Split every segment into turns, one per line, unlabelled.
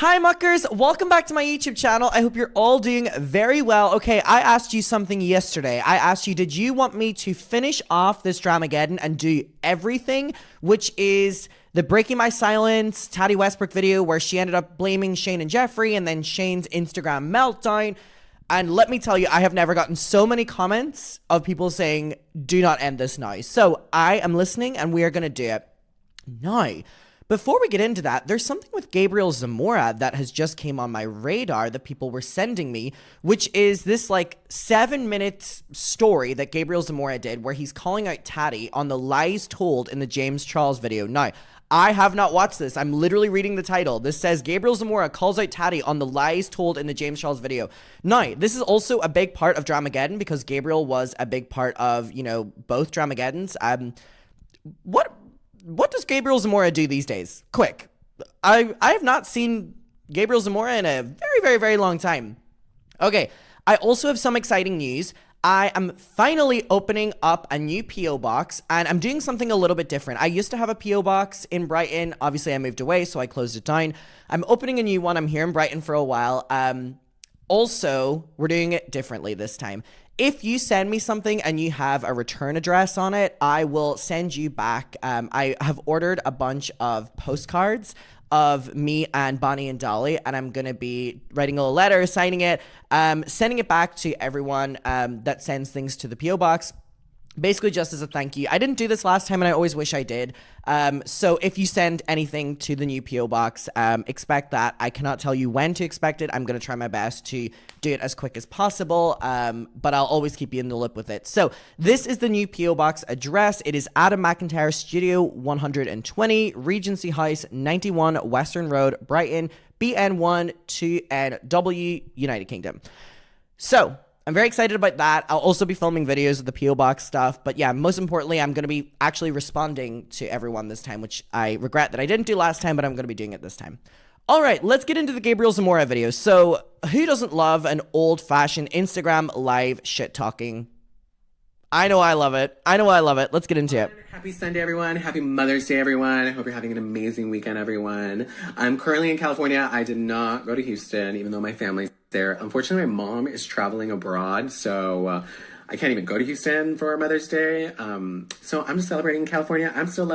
Hi muckers, welcome back to my YouTube channel. I hope you're all doing very well. Okay, I asked you something yesterday. I asked you, did you want me to finish off this Dramageddon and do everything, which is the Breaking My Silence Tati Westbrook video where she ended up blaming Shane and Jeffree and then Shane's Instagram meltdown. And let me tell you, I have never gotten so many comments of people saying, do not end this now. So I am listening and we are going to do it now. Before we get into that, there's something with Gabriel Zamora that has just came on my radar that people were sending me, which is this like 7-minute story that Gabriel Zamora did where he's calling out Tati on the lies told in the James Charles video. Now, I have not watched this. I'm literally reading the title. This says Gabriel Zamora calls out Tati on the lies told in the James Charles video. Now, this is also a big part of Dramageddon because Gabriel was a big part of, you know, both Dramageddons. What does Gabriel Zamora do these days? Quick. I have not seen Gabriel Zamora in a very long time. Okay, I also have some exciting news. I am finally opening up a new P.O. box, and I'm doing something a little bit different. I used to have a P.O. box in Brighton. Obviously, I moved away, so I closed it down. I'm opening a new one. I'm here in Brighton for a while. Also, we're doing it differently this time. If you send me something and you have a return address on it, I will send you back. I have ordered a bunch of postcards of me and Bonnie and Dolly, and I'm going to be writing a letter, signing it, sending it back to everyone that sends things to the P.O. box. Basically just as a thank you. I didn't do this last time and I always wish I did. So if you send anything to the new P.O. box, expect that. I cannot tell you when to expect it. I'm going to try my best to do it as quick as possible, but I'll always keep you in the loop with it. So this is the new P.O. box address. It is Adam McIntyre Studio 120, Regency House 91, Western Road, Brighton, BN1 2NW, United Kingdom. So I'm very excited about that. I'll also be filming videos of the P.O. Box stuff. But yeah, most importantly, I'm going to be actually responding to everyone this time, which I regret that I didn't do last time, but I'm going to be doing it this time. All right, let's get into the Gabriel Zamora video. So who doesn't love an old-fashioned Instagram live shit-talking? I know I love it. I know I love it. Let's get into it.
Happy Sunday, everyone. Happy Mother's Day, everyone. I hope you're having an amazing weekend, everyone. I'm currently in California. I did not go to Houston, even though my family's there. Unfortunately, my mom is traveling abroad, so I can't even go to Houston for Mother's Day. So I'm just celebrating in California. I'm still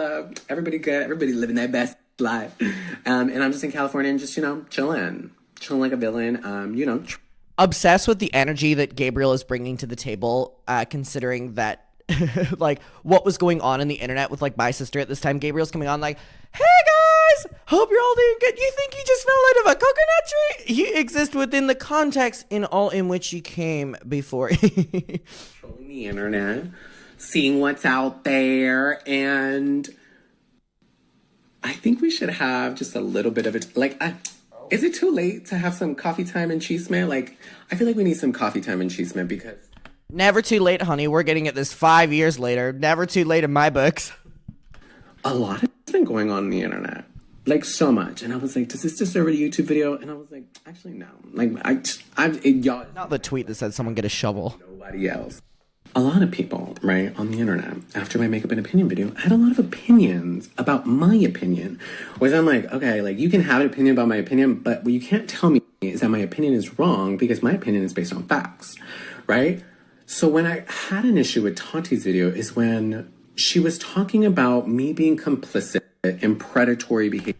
everybody good. Everybody living their best life. And I'm just in California and just, you know, chilling like a villain, you know.
Obsessed with the energy that Gabriel is bringing to the table, considering that like what was going on in the internet with like my sister at this time. Gabriel's coming on like, hey guys, hope you're all doing good. You think you just fell out of a coconut tree? You exist within the context in all in which you came before.
Trolling the internet, seeing what's out there, and I think we should have just a little bit of it. Like, is it too late to have some coffee time and chisme? Like, I feel like we need some coffee time and chisme because...
Never too late, honey. We're getting at this 5 years later. Never too late in my books.
A lot has been going on the internet. Like, so much. And I was like, does this deserve a YouTube video? And I was like, actually, no. Like, y'all...
Not the tweet that said someone get a shovel.
Nobody else. A lot of people, right, on the internet, after my makeup and opinion video, had a lot of opinions about my opinion. Which I'm like, okay, like, you can have an opinion about my opinion, but what you can't tell me is that my opinion is wrong because my opinion is based on facts, right? So when I had an issue with Tati's video is when she was talking about me being complicit in predatory behavior.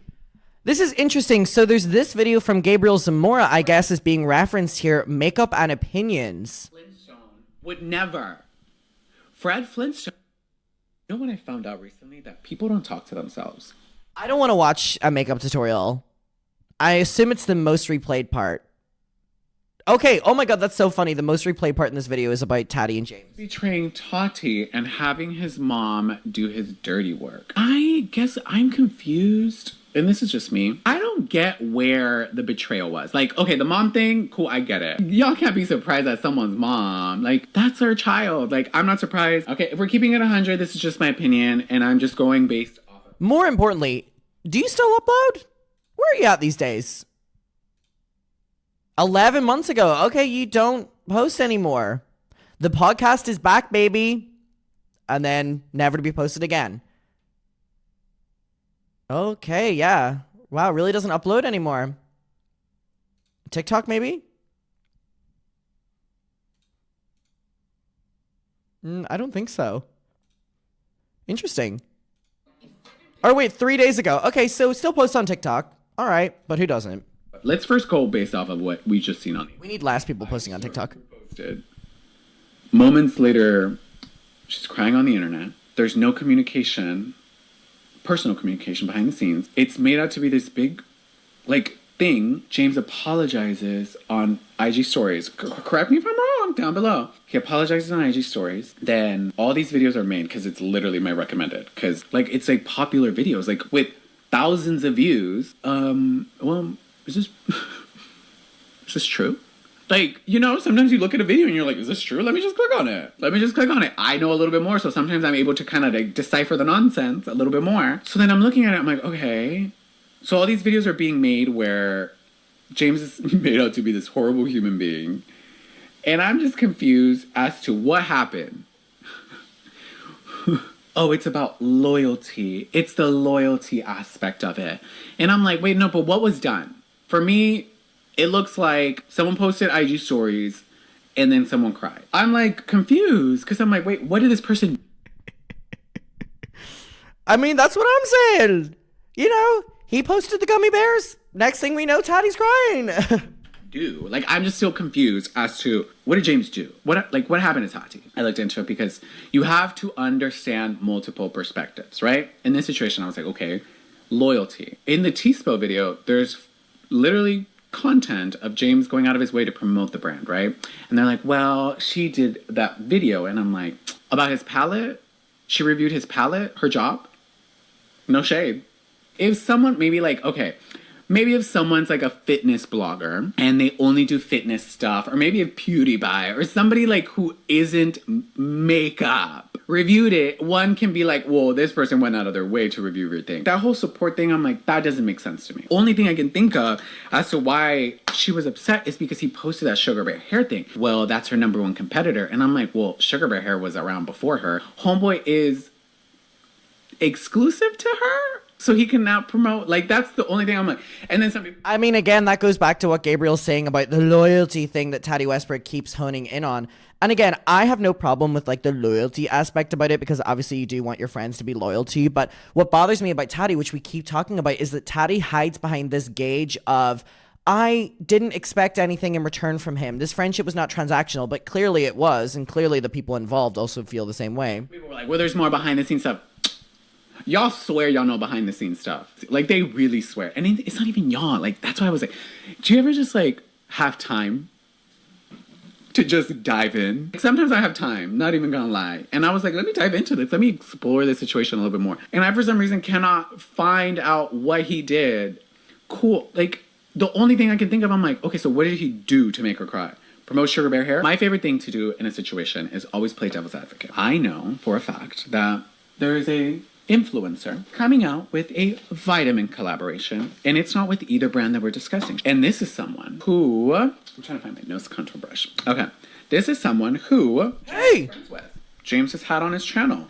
This is interesting. So there's this video from Gabriel Zamora, I guess, is being referenced here. Makeup and opinions.
Would never. Fred Flintstone. You know what I found out recently? That people don't talk to themselves.
I don't want to watch a makeup tutorial. I assume it's the most replayed part. Okay, oh my god, that's so funny. The most replayed part in this video is about Tati and James
Betraying Tati and having his mom do his dirty work. I guess I'm confused. And this is just me. I don't get where the betrayal was. Like, okay, the mom thing, cool, I get it. Y'all can't be surprised at someone's mom. Like, that's her child. Like, I'm not surprised. Okay, if we're keeping it 100, this is just my opinion, and I'm just going based off of...
More importantly, do you still upload? Where are you at these days? 11 months ago. Okay, you don't post anymore. The podcast is back, baby. And then never to be posted again. Okay, yeah. Wow, really doesn't upload anymore. TikTok, maybe? I don't think so. Interesting. Or wait, 3 days ago. Okay, so still posts on TikTok. All right, but who doesn't?
Let's first go based off of what we just seen on
We need last people posting on TikTok.
posted. Moments later, she's crying on the internet. There's no communication, personal communication behind the scenes. It's made out to be this big, like, thing. James apologizes on IG stories. Correct me if I'm wrong down below. He apologizes on IG stories. Then all these videos are made because it's literally my recommended. Because, like, it's like popular videos, like with thousands of views. Well, is this is this true? Like, you know, sometimes you look at a video and you're like, is this true? Let me just click on it. I know a little bit more, so sometimes I'm able to kind of like decipher the nonsense a little bit more. So then I'm looking at it, I'm like, okay. So all these videos are being made where James is made out to be this horrible human being. And I'm just confused as to what happened. Oh, it's about loyalty. It's the loyalty aspect of it. And I'm like, wait, no, but what was done? For me, it looks like someone posted IG stories and then someone cried. I'm like confused because I'm like, wait, what did this person?
I mean, that's what I'm saying. You know, he posted the gummy bears. Next thing we know, Tati's crying.
Do like I'm just still confused as to what did James do? What happened to Tati? I looked into it because you have to understand multiple perspectives, right? In this situation, I was like, okay, loyalty. In the T-Spo video, there's literally content of James going out of his way to promote the brand, right? And they're like, well, she did that video, and I'm like, about his palette? She reviewed his palette, her job? No shade. If someone maybe like, okay, maybe if someone's like a fitness blogger and they only do fitness stuff, or maybe if PewDiePie or somebody like who isn't makeup reviewed it, one can be like, whoa, this person went out of their way to review everything. That whole support thing, I'm like, that doesn't make sense to me. Only thing I can think of as to why she was upset is because he posted that Sugar Bear Hair thing. Well, that's her number one competitor. And I'm like, well, Sugar Bear Hair was around before her. Homeboy is exclusive to her, so he can now promote. Like, that's the only thing I'm like. And then some people,
I mean, again, that goes back to what Gabriel's saying about the loyalty thing that Tati Westbrook keeps honing in on. And again, I have no problem with like the loyalty aspect about it because obviously you do want your friends to be loyal to you. But what bothers me about Tati, which we keep talking about, is that Tati hides behind this gauge of, I didn't expect anything in return from him. This friendship was not transactional, but clearly it was. And clearly the people involved also feel the same way.
people were like, well, there's more behind the scenes stuff. Y'all swear y'all know behind the scenes stuff. Like, they really swear. And it's not even y'all. Like, that's why I was like, do you ever just, like, have time to just dive in? Like, sometimes I have time, not even gonna lie. And I was like, let me dive into this. Let me explore this situation a little bit more. And I, for some reason, cannot find out what he did. Cool. Like, the only thing I can think of, I'm like, okay, so what did he do to make her cry? Promote Sugar Bear Hair? My favorite thing to do in a situation is always play devil's advocate. I know for a fact that there is a influencer coming out with a vitamin collaboration, and it's not with either brand that we're discussing. And this is someone who, I'm trying to find my nose contour brush. Okay, this is someone who
Hey!
James has had on his channel.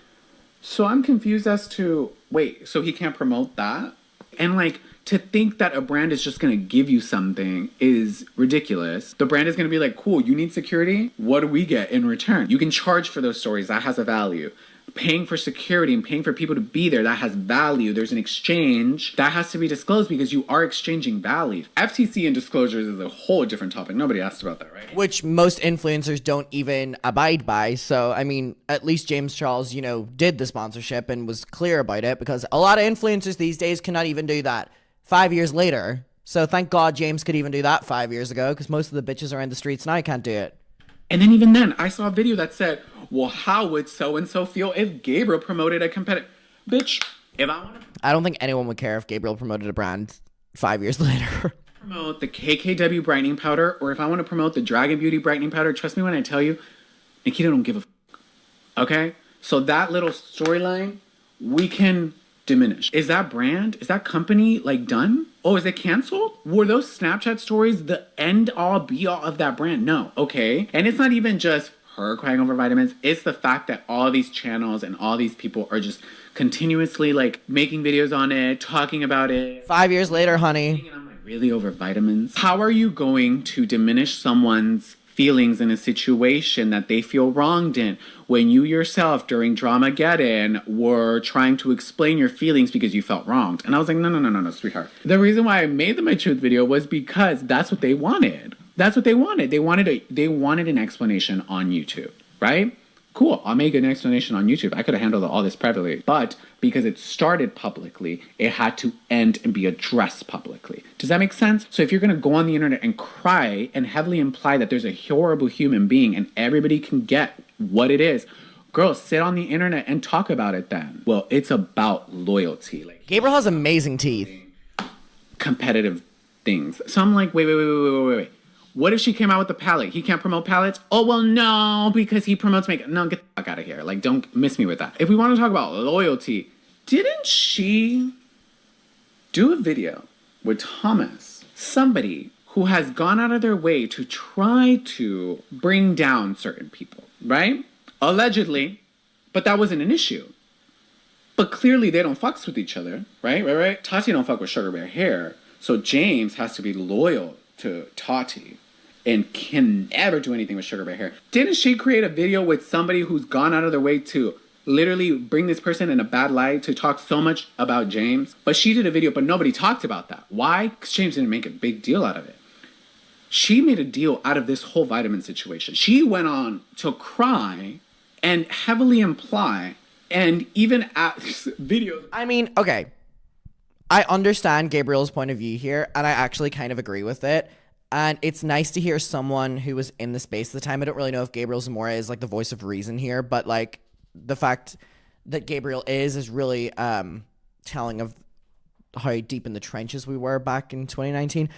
So I'm confused as to, wait, so he can't promote that? And like, to think that a brand is just gonna give you something is ridiculous. The brand is gonna be like, cool, you need security? What do we get in return? You can charge for those stories, that has a value. Paying for security and paying for people to be there, that has value. There's an exchange that has to be disclosed because you are exchanging value. FTC and disclosures is a whole different topic. Nobody asked about that, right?
Which most influencers don't even abide by. So, I mean, at least James Charles, you know, did the sponsorship and was clear about it, because a lot of influencers these days cannot even do that 5 years later. So thank God James could even do that 5 years ago, because most of the bitches are in the streets now can't do it.
And then even then, I saw a video that said, well, how would so-and-so feel if Gabriel promoted a competitor? Bitch, if I want to
I don't think anyone would care if Gabriel promoted a brand 5 years later.
promote the KKW brightening powder, or if I want to promote the Dragon Beauty brightening powder, trust me when I tell you, Nikita don't give a okay? So that little storyline, we can diminish. Is that brand, is that company, like, done? Oh, is it canceled? Were those Snapchat stories the end-all, be-all of that brand? No, okay? And it's not even just her crying over vitamins. It's the fact that all these channels and all these people are just continuously, like, making videos on it, talking about it.
5 years later, honey.
And I'm like, Really over vitamins? How are you going to diminish someone's feelings in a situation that they feel wronged in when you yourself during Dramageddon were trying to explain your feelings because you felt wronged? And I was like, no, sweetheart. The reason why I made the My Truth video was because that's what they wanted. That's what they wanted. They wanted an explanation on YouTube, right? Cool, I'll make an explanation on YouTube. I could have handled all this privately, but because it started publicly, it had to end and be addressed publicly. Does that make sense? So if you're gonna go on the internet and cry and heavily imply that there's a horrible human being and everybody can get what it is, girl, sit on the internet and talk about it then. Well, it's about loyalty. Like,
Gabriel has amazing teeth.
Competitive things. So I'm like, wait. What if she came out with a palette? He can't promote palettes? Oh, well, no, because he promotes makeup. No, get the fuck out of here. Like, don't miss me with that. If we want to talk about loyalty, didn't she do a video with Thomas? Somebody who has gone out of their way to try to bring down certain people, right? Allegedly, but that wasn't an issue. But clearly they don't fucks with each other, right? Tati don't fuck with Sugar Bear Hair, so James has to be loyal to Tati and can never do anything with Sugar Bear Hair. Didn't she create a video with somebody who's gone out of their way to literally bring this person in a bad light to talk so much about James? But she did a video, but nobody talked about that. Why? Because James didn't make a big deal out of it. She made a deal out of this whole vitamin situation. She went on to cry and heavily imply, and even at videos.
I mean, okay. I understand Gabriel's point of view here, and I actually kind of agree with it. And it's nice to hear someone who was in the space at the time. I don't really know if Gabriel Zamora is like the voice of reason here, but like the fact that Gabriel is really telling of how deep in the trenches we were back in 2019.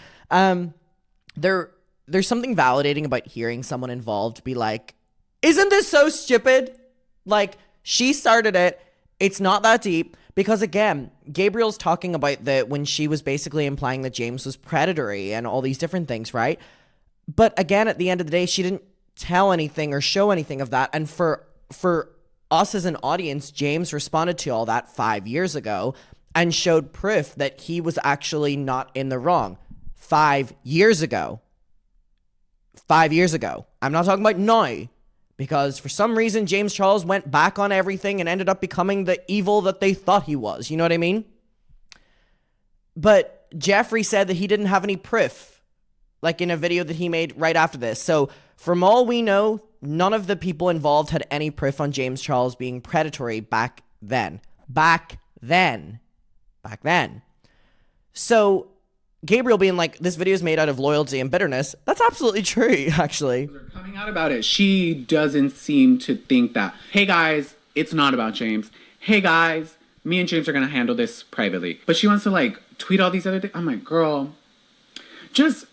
There's something validating about hearing someone involved be like, isn't this so stupid? Like, she started it. It's not that deep. Because again, Gabriel's talking about when she was basically implying that James was predatory and all these different things, right? But again, at the end of the day, she didn't tell anything or show anything of that. And for us as an audience, James responded to all that 5 years ago and showed proof that he was actually not in the wrong. 5 years ago. 5 years ago. I'm not talking about now. Because for some reason, James Charles went back on everything and ended up becoming the evil that they thought he was. You know what I mean? But Jeffrey said that he didn't have any proof, like in a video that he made right after this. So from all we know, none of the people involved had any proof on James Charles being predatory back then. Back then. So Gabriel being like, this video is made out of loyalty and bitterness, that's absolutely true, actually.
Coming out about it, she doesn't seem to think that, hey guys, it's not about James. Hey guys, me and James are going to handle this privately. But she wants to like tweet all these other things. I'm like, girl, just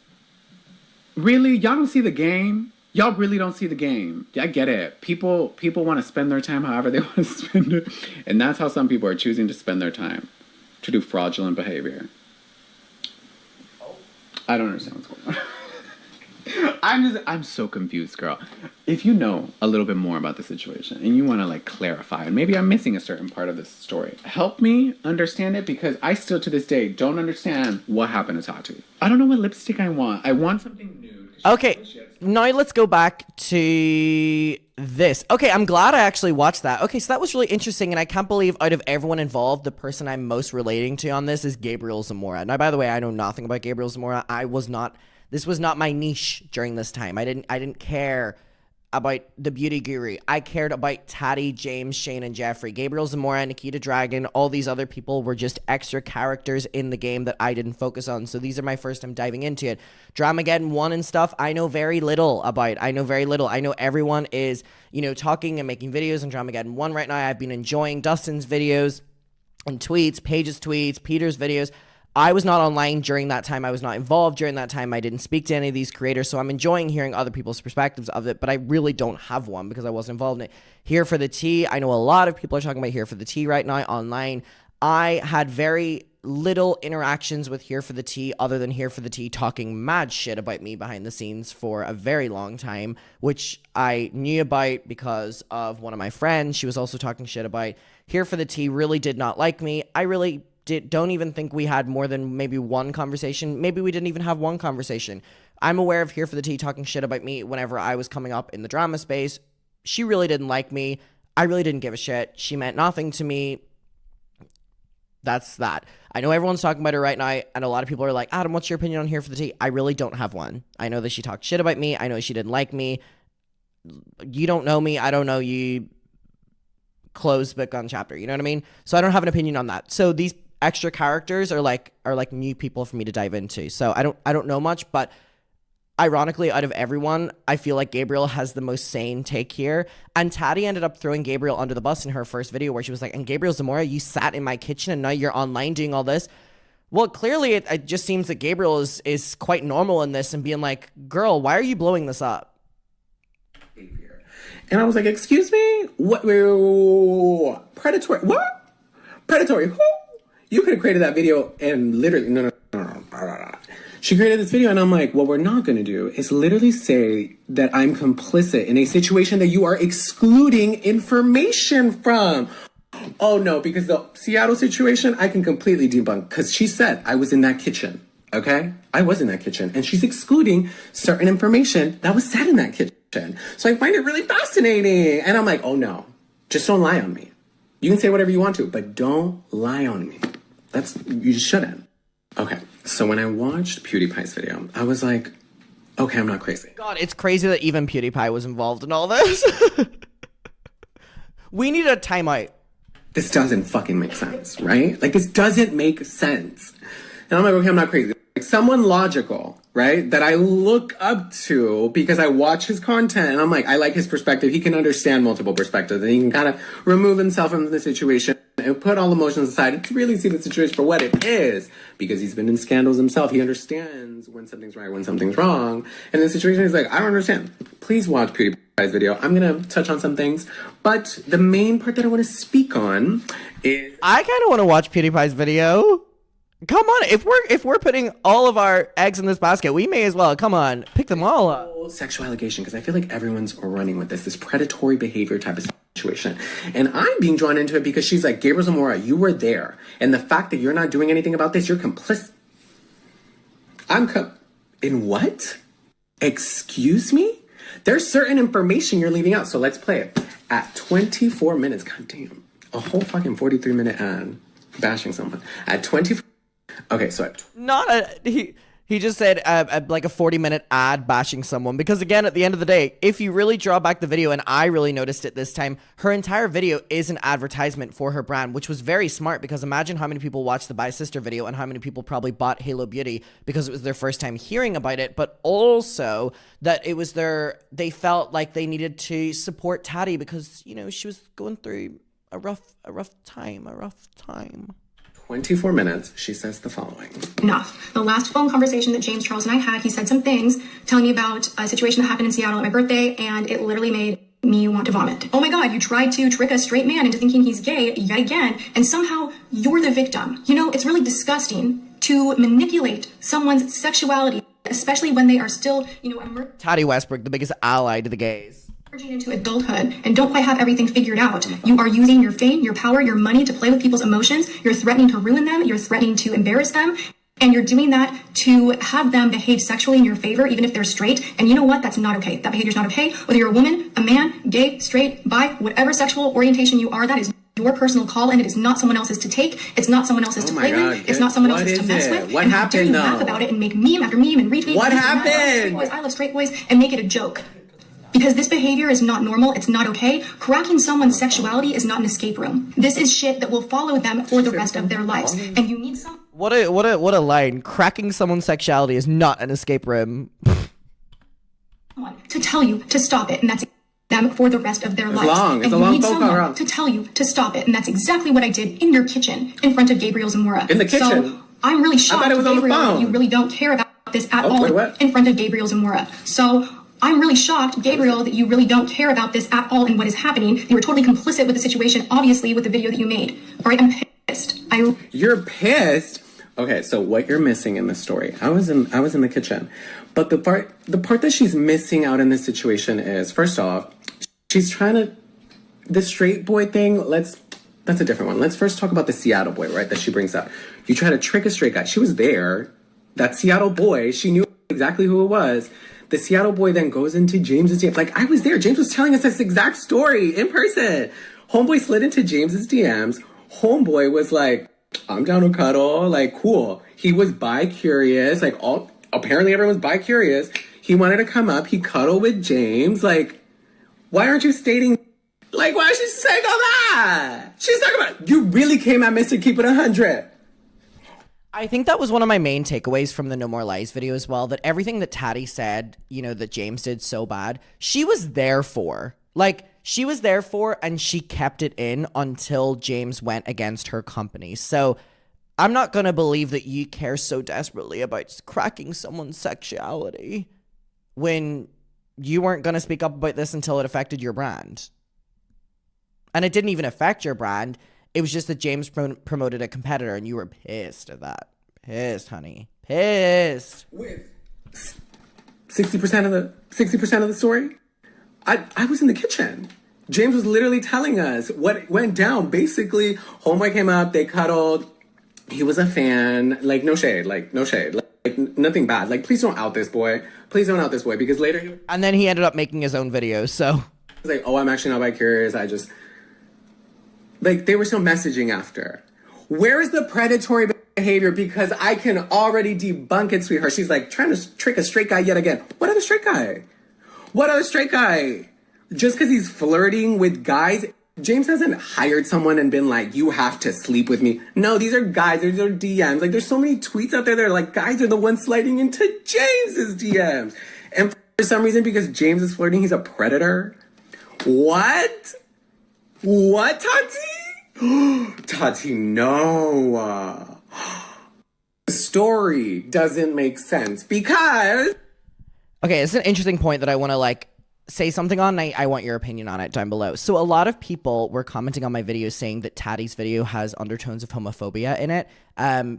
really, y'all don't see the game? Y'all really don't see the game. I get it. People want to spend their time however they want to spend it. And that's how some people are choosing to spend their time, to do fraudulent behavior. I don't understand what's going on. I'm so confused, girl. If you know a little bit more about the situation and you want to like clarify, and maybe I'm missing a certain part of this story, help me understand it, because I still to this day don't understand what happened to Tati. I don't know what lipstick I want. I want something new.
Okay, now let's go back to this. Okay, I'm glad I actually watched that. Okay, so that was really interesting, and I can't believe out of everyone involved, the person I'm most relating to on this is Gabriel Zamora. Now, by the way, I know nothing about Gabriel Zamora. This was not my niche during this time. I didn't care about the beauty guru. I cared about Tati, James, Shane, and Jeffrey. Gabriel Zamora, Nikita Dragon, all these other people were just extra characters in the game that I didn't focus on. So these are my first time diving into it. Dramageddon 1 and stuff, I know very little about. I know everyone is, talking and making videos on Dramageddon 1 right now. I've been enjoying Dustin's videos and tweets, Paige's tweets, Peter's videos. I was not online during that time. I was not involved during that time. I didn't speak to any of these creators, so I'm enjoying hearing other people's perspectives of it, but I really don't have one because I wasn't involved in it. Here for the Tea, I know a lot of people are talking about Here for the Tea right now online. I had very little interactions with Here for the Tea other than Here for the Tea talking mad shit about me behind the scenes for a very long time, which I knew about because of one of my friends. She was also talking shit about Here for the Tea really did not like me. I really don't even think we had more than maybe one conversation. Maybe we didn't even have one conversation. I'm aware of Here for the Tea talking shit about me whenever I was coming up in the drama space. She really didn't like me. I really didn't give a shit. She meant nothing to me. That's that. I know everyone's talking about her right now, and a lot of people are like, Adam, what's your opinion on Here for the Tea? I really don't have one. I know that she talked shit about me. I know she didn't like me. You don't know me. I don't know you. Closed book on chapter. You know what I mean? So I don't have an opinion on that. So these extra characters are like new people for me to dive into. So I don't know much, but ironically, out of everyone, I feel like Gabriel has the most sane take here. And Tati ended up throwing Gabriel under the bus in her first video where she was like, and Gabriel Zamora, you sat in my kitchen and now you're online doing all this. Well, clearly it just seems that Gabriel is quite normal in this and being like, girl, why are you blowing this up?
And I was like, excuse me? What? Predatory? What? Predatory? Who? You could have created that video and literally, no. She created this video and I'm like, what we're not going to do is literally say that I'm complicit in a situation that you are excluding information from. Oh no, because the Seattle situation, I can completely debunk because she said I was in that kitchen. Okay? I was in that kitchen and she's excluding certain information that was said in that kitchen. So I find it really fascinating. And I'm like, oh no, just don't lie on me. You can say whatever you want to, but don't lie on me. You just shouldn't. Okay, so when I watched PewDiePie's video, I was like, okay, I'm not crazy.
God, it's crazy that even PewDiePie was involved in all this. We need a timeout.
This doesn't fucking make sense, right? Like, this doesn't make sense. And I'm like, okay, I'm not crazy. Like, someone logical, right, that I look up to because I watch his content and I'm like, I like his perspective. He can understand multiple perspectives and he can kind of remove himself from the situation and put all emotions aside to really see the situation for what it is. Because he's been in scandals himself. He understands when something's right, when something's wrong. And the situation is like, I don't understand. Please watch PewDiePie's video. I'm going to touch on some things. But the main part that I want to speak on is...
I kind of want to watch PewDiePie's video. Come on, if we're putting all of our eggs in this basket, we may as well, come on, pick them all up.
Sexual allegation, because I feel like everyone's running with this predatory behavior type of situation. And I'm being drawn into it because she's like, Gabriel Zamora, you were there. And the fact that you're not doing anything about this, you're complicit. In what? Excuse me? There's certain information you're leaving out. So let's play it. At 24 minutes, god damn, a whole fucking 43-minute ad bashing someone. At 24... Okay, so
he just said like a 40-minute ad bashing someone because again at the end of the day, if you really draw back the video, and I really noticed it this time, her entire video is an advertisement for her brand, which was very smart because imagine how many people watched the Bye Sister video and how many people probably bought Halo Beauty because it was their first time hearing about it, but also that it was they felt like they needed to support Tati because, you know, she was going through a rough time.
24 minutes, she says the following.
Enough. The last phone conversation that James Charles and I had, he said some things telling me about a situation that happened in Seattle on my birthday, and it literally made me want to vomit. Oh my God, you tried to trick a straight man into thinking he's gay yet again, and somehow you're the victim. You know, it's really disgusting to manipulate someone's sexuality, especially when they are still, you know,
Tati Westbrook, the biggest ally to the gays.
Into adulthood and don't quite have everything figured out. You are using your fame, your power, your money to play with people's emotions. You're threatening to ruin them. You're threatening to embarrass them. And you're doing that to have them behave sexually in your favor, even if they're straight. And you know what? That's not okay. That behavior's not okay. Whether you're a woman, a man, gay, straight, bi, whatever sexual orientation you are, that is your personal call, and it is not someone else's to take. It's not someone else's to play with. It's not someone else's to mess with.
What
and
happened, though?
Laugh about it and make meme after meme and retweet.
What happened?
I love straight boys and make it a joke. Because this behavior is not normal, it's not okay. Cracking someone's sexuality is not an escape room. This is shit that will follow them for the rest of their lives. And you need some...
What a line. Cracking someone's sexuality is not an escape room.
to tell you to stop it, and that's them for the rest of their lives.
It's a long phone call.
To tell you to stop it, and that's exactly what I did in your kitchen in front of Gabriel Zamora.
In the kitchen?
So I'm really shocked,
I thought it was on the
Gabriel,
phone.
that you really don't care about this at all
what?
in front of Gabriel Zamora. So I'm really shocked, Gabriel, that you really don't care about this at all and what is happening. You were totally complicit with the situation, obviously, with the video that you made. All right, I'm pissed.
You're pissed? Okay, so what you're missing in this story, I was in the kitchen. But the part that she's missing out in this situation is, first off, she's trying to, the straight boy thing, let's That's a different one. Let's first talk about the Seattle boy, right, that she brings up. You try to trick a straight guy. She was there. That Seattle boy, she knew exactly who it was. The Seattle boy then goes into James's DMs. Like, I was there. James was telling us this exact story in person. Homeboy slid into James's DMs. Homeboy was like, I'm down to cuddle. Like, cool. He was bi-curious. Like, apparently everyone's bi-curious. He wanted to come up. He cuddled with James. Like, why aren't you stating... Like, why is she saying all that? She's talking about, you really came at Mr. Keep It 100.
I think that was one of my main takeaways from the No More Lies video as well, that everything that Tati said, you know, that James did so bad, she was there for. Like, she was there for, and she kept it in until James went against her company. So I'm not going to believe that you care so desperately about cracking someone's sexuality when you weren't going to speak up about this until it affected your brand. And it didn't even affect your brand. It was just that James promoted a competitor, and you were pissed at that. Pissed, honey. Pissed.
With 60% of the story, I was in the kitchen. James was literally telling us what went down. Basically, homeboy came up, they cuddled. He was a fan. Like, no shade. Like, nothing bad. Like, please don't out this boy. Please don't out this boy, because later
And then he ended up making his own videos, so...
He's like, oh, I'm actually not bi-curious. I just... Like, they were still messaging after. Where is the predatory behavior? Because I can already debunk it, sweetheart. She's like, trying to trick a straight guy yet again. What other straight guy? What other straight guy? Just because he's flirting with guys? James hasn't hired someone and been like, you have to sleep with me. No, these are guys. These are DMs. Like, there's so many tweets out there that are like, guys are the ones sliding into James's DMs. And for some reason, because James is flirting, he's a predator. What? What, Tati? Tati, no. The story doesn't make sense because...
Okay, it's an interesting point that I want to, like, say something on. I want your opinion on it down below. So a lot of people were commenting on my video saying that Tati's video has undertones of homophobia in it.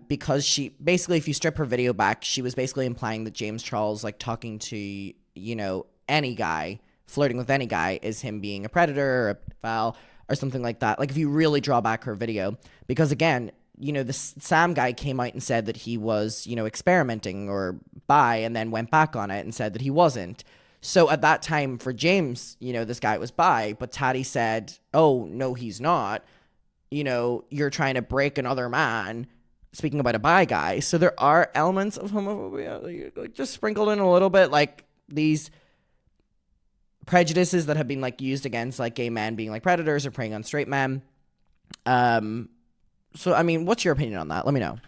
Because she... Basically, if you strip her video back, she was basically implying that James Charles, like, talking to, you know, any guy, flirting with any guy, is him being a predator or a pedophile or something like that. Like, if you really draw back her video. Because, again, you know, the Sam guy came out and said that he was, you know, experimenting or bi, and then went back on it and said that he wasn't. So at that time for James, you know, this guy was bi, but Tati said, oh, no, he's not. You know, you're trying to break another man, speaking about a bi guy. So there are elements of homophobia, like, just sprinkled in a little bit, like these prejudices that have been, like, used against, like, gay men being like predators or preying on straight men. So, I mean, what's your opinion on that? Let me know.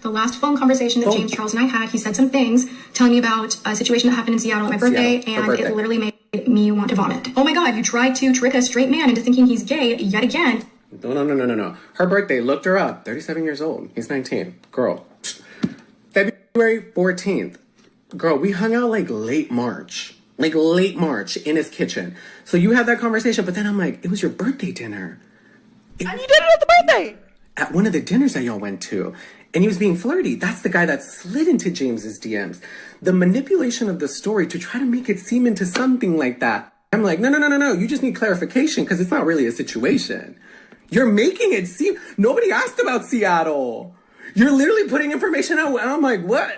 The last phone conversation that James Charles and I had, he said some things telling me about a situation that happened in Seattle on my birthday, it literally made me want to vomit. Oh my God, you tried to trick a straight man into thinking he's gay yet again.
No. Her birthday, looked her up. 37 years old. He's 19. Girl. February 14th. Girl, we hung out like late March in his kitchen. So you had that conversation, but then I'm like, it was your birthday dinner.
And you did it at the birthday!
At one of the dinners that y'all went to. And he was being flirty. That's the guy that slid into James's DMs. The manipulation of the story to try to make it seem into something like that. I'm like, no. You just need clarification because it's not really a situation. You're making it seem... Nobody asked about Seattle. You're literally putting information out. And I'm like, what?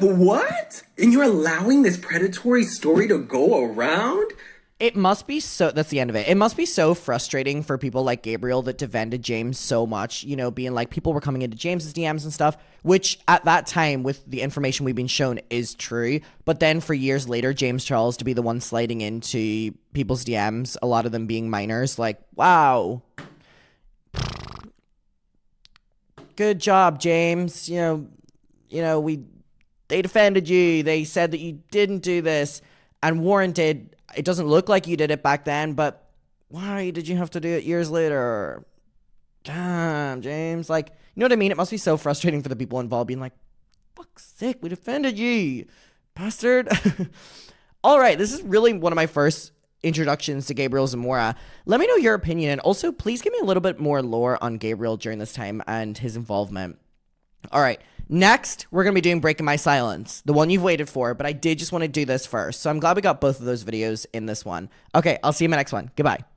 What? And you're allowing this predatory story to go around?
It must be so... That's the end of it. It must be so frustrating for people like Gabriel that defended James so much, you know, being like, people were coming into James's DMs and stuff, which at that time, with the information we've been shown, is true. But then for years later, James Charles to be the one sliding into people's DMs, a lot of them being minors, like, wow. Good job, James. You know, they defended you. They said that you didn't do this and warranted... It doesn't look like you did it back then, but why did you have to do it years later? Damn, James. Like, you know what I mean? It must be so frustrating for the people involved being like, fuck's sake, we defended you, bastard. All right, this is really one of my first introductions to Gabriel Zamora. Let me know your opinion, and also please give me a little bit more lore on Gabriel during this time and his involvement. All right. Next, we're going to be doing Breaking My Silence, the one you've waited for, but I did just want to do this first. So I'm glad we got both of those videos in this one. Okay, I'll see you in my next one. Goodbye.